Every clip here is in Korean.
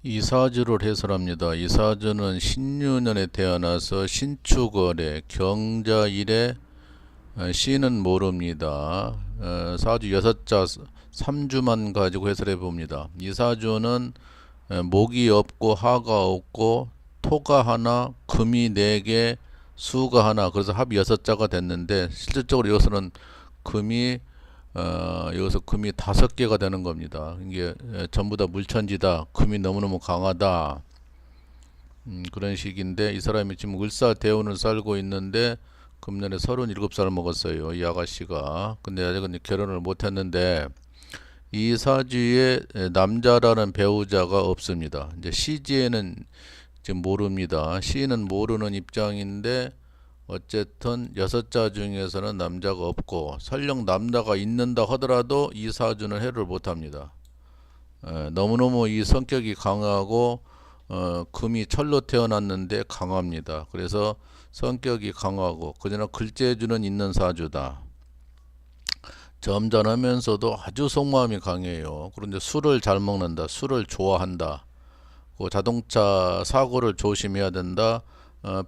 이사주를 해설합니다. 이사주는 신유년에 태어나서 신축월에 경자일에 시는 모릅니다. 사주 여섯자 3주만 가지고 해설해 봅니다. 이사주는 목이 없고 하가 없고 토가 하나, 금이 4개, 수가 하나, 그래서 합이 6자가 됐는데 실질적으로 여기서는 금이 여기서 금이 5개가 되는 겁니다. 이게 전부 다 물천지다. 금이 너무너무 강하다. 그런 식인데 이 사람이 지금 을사대운을 살고 있는데 금년에 37살 먹었어요. 이 아가씨가. 근데 아직은 결혼을 못했는데 이 사주에 남자라는 배우자가 없습니다. 이제 시지에는 지금 모릅니다. 시는 모르는 입장인데 어쨌든 6자 중에서는 남자가 없고 설령 남자가 있는다 하더라도 이 사주는 해를 못합니다. 너무너무 이 성격이 강하고 금이 철로 태어났는데 강합니다. 그래서 성격이 강하고 그러나 글재주는 있는 사주다. 점잖으면서도 아주 속마음이 강해요. 그런데 술을 잘 먹는다. 술을 좋아한다. 자동차 사고를 조심해야 된다.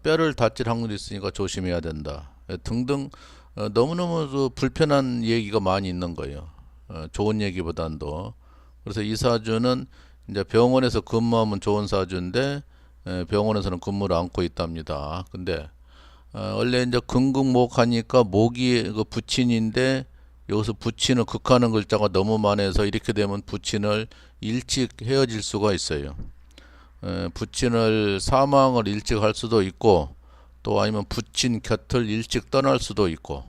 뼈를 다칠 확률이 있으니까 조심해야 된다. 등등 너무너무 불편한 얘기가 많이 있는 거예요. 좋은 얘기보단도. 그래서 이 사주는 이제 병원에서 근무하면 좋은 사주인데 병원에서는 근무를 안고 있답니다. 근데 원래 이제 금극목 하니까 목이 그 부친인데 여기서 부친을 극하는 글자가 너무 많아서 이렇게 되면 부친을 일찍 헤어질 수가 있어요. 부친을 사망을 일찍 할 수도 있고 또 아니면 부친 곁을 일찍 떠날 수도 있고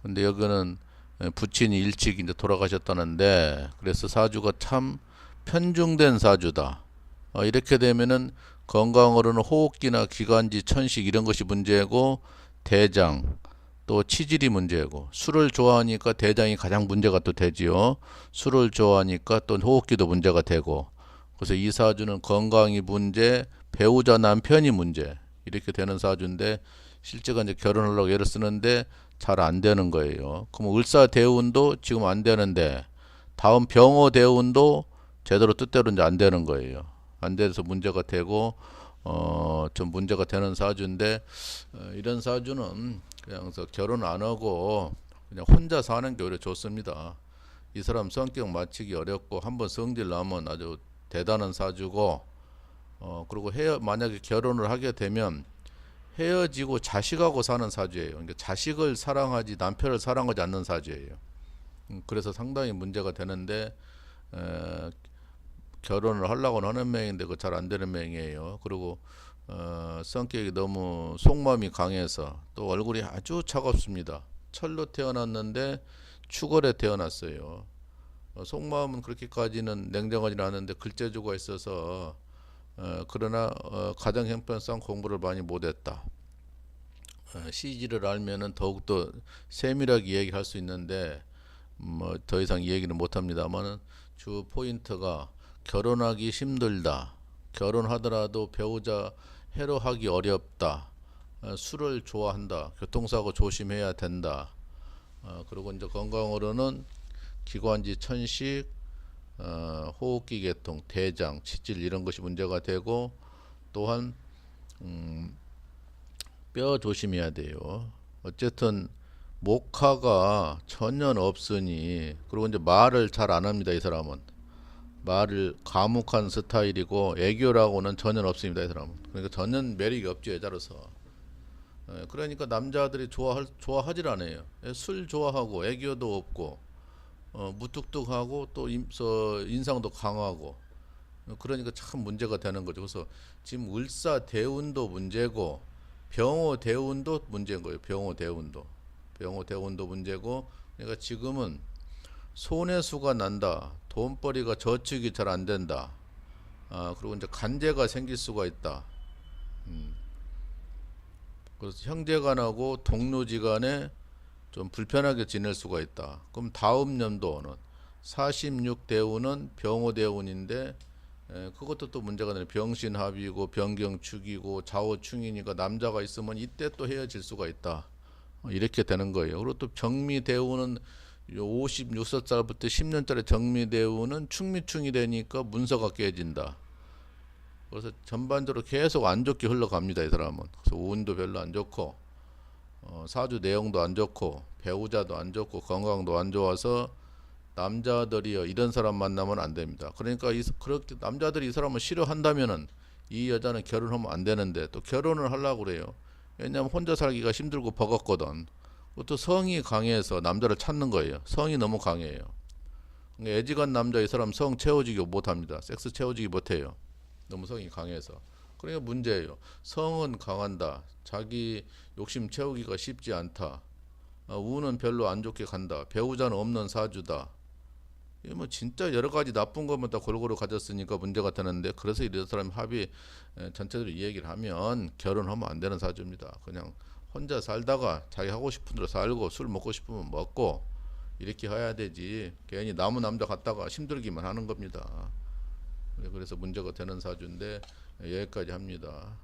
근데 여기는 부친이 일찍 이제 돌아가셨다는데 그래서 사주가 참 편중된 사주다. 이렇게 되면은 건강으로는 호흡기나 기관지 천식 이런 것이 문제고 대장 또 치질이 문제고 술을 좋아하니까 대장이 가장 문제가 또 되지요. 술을 좋아하니까 또 호흡기도 문제가 되고 그래서 이 사주는 건강이 문제, 배우자 남편이 문제 이렇게 되는 사주인데 실제가 이제 결혼하려고 애를 쓰는데 잘 안 되는 거예요. 그럼 을사 대운도 지금 안 되는데 다음 병호 대운도 제대로 뜻대로 이제 안 되는 거예요. 안 돼서 문제가 되고 좀 문제가 되는 사주인데 이런 사주는 그냥 결혼 안 하고 그냥 혼자 사는 게 오히려 좋습니다. 이 사람 성격 맞추기 어렵고 한번 성질 나면 아주 대단한 사주고 그리고 만약에 결혼을 하게 되면 헤어지고 자식하고 사는 사주예요. 그러니까 자식을 사랑하지 남편을 사랑하지 않는 사주예요. 그래서 상당히 문제가 되는데 에, 결혼을 하려고 하는 명인데 그 잘 안 되는 명이에요. 그리고 성격이 너무 속마음이 강해서 또 얼굴이 아주 차갑습니다. 철로 태어났는데 축월에 태어났어요. 속마음은 그렇게까지는 냉정하지는 않은데 글재주가 있어서 그러나 가정 형편상 공부를 많이 못했다. 시지를 알면은 더욱더 세밀하게 얘기할 수 있는데 뭐 더 이상 얘기는 못합니다만은 주 포인트가 결혼하기 힘들다. 결혼하더라도 배우자 해로하기 어렵다. 술을 좋아한다. 교통사고 조심해야 된다. 그리고 이제 건강으로는 기관지 천식, 호흡기 계통, 대장, 치질 이런 것이 문제가 되고 또한 뼈 조심해야 돼요. 어쨌든 목화가 전혀 없으니 그리고 이제 말을 잘 안 합니다. 이 사람은 말을 과묵한 스타일이고 애교라고는 전혀 없습니다. 이 사람은 그러니까 전혀 매력이 없죠 여자로서. 그러니까 남자들이 좋아하질 않아요. 술 좋아하고 애교도 없고 무뚝뚝하고 또 인상도 강하고 그러니까 참 문제가 되는 거죠. 그래서 지금 을사 대운도 문제고 병호 대운도 문제인 거예요. 병호 대운도 문제고 그러니까 지금은 손해수가 난다. 돈벌이가 저축이 잘 안 된다. 그리고 이제 간제가 생길 수가 있다. 그래서 형제간하고 동료지간에 좀 불편하게 지낼 수가 있다. 그럼 다음 연도는 46대운은 병호대운인데 그것도 또 문제가 되네. 병신합이고 병경축이고 좌우충이니까 남자가 있으면 이때 또 헤어질 수가 있다. 이렇게 되는 거예요. 그리고 또 정미대운은 56살부터 10년짜리 정미대운은 충미충이 되니까 문서가 깨진다. 그래서 전반적으로 계속 안 좋게 흘러갑니다. 이 사람은. 그래서 운도 별로 안 좋고 사주 내용도 안 좋고 배우자도 안 좋고 건강도 안 좋아서 남자들이요 이런 사람 만나면 안 됩니다. 그러니까 그렇게 남자들이 이 사람을 싫어한다면은 이 여자는 결혼하면 안 되는데 또 결혼을 하려고 그래요. 왜냐면 혼자 살기가 힘들고 버겁거든. 또 성이 강해서 남자를 찾는 거예요. 성이 너무 강해요. 그러니까 애지간 남자 이 사람 성 채워지기 못합니다. 섹스 채워지기 못해요. 너무 성이 강해서. 그러니까 문제예요. 성은 강한다. 자기 욕심 채우기가 쉽지 않다. 운은 별로 안 좋게 간다. 배우자는 없는 사주다. 이뭐 진짜 여러 가지 나쁜 것만 다 골고루 가졌으니까 문제가 되는데 그래서 이런 사람 합의 전체적으로 이 얘기를 하면 결혼하면 안 되는 사주입니다. 그냥 혼자 살다가 자기 하고 싶은 대로 살고 술 먹고 싶으면 먹고 이렇게 해야 되지 괜히 남은 남자 갔다가 힘들기만 하는 겁니다. 그래서 문제가 되는 사주인데 여기까지 합니다.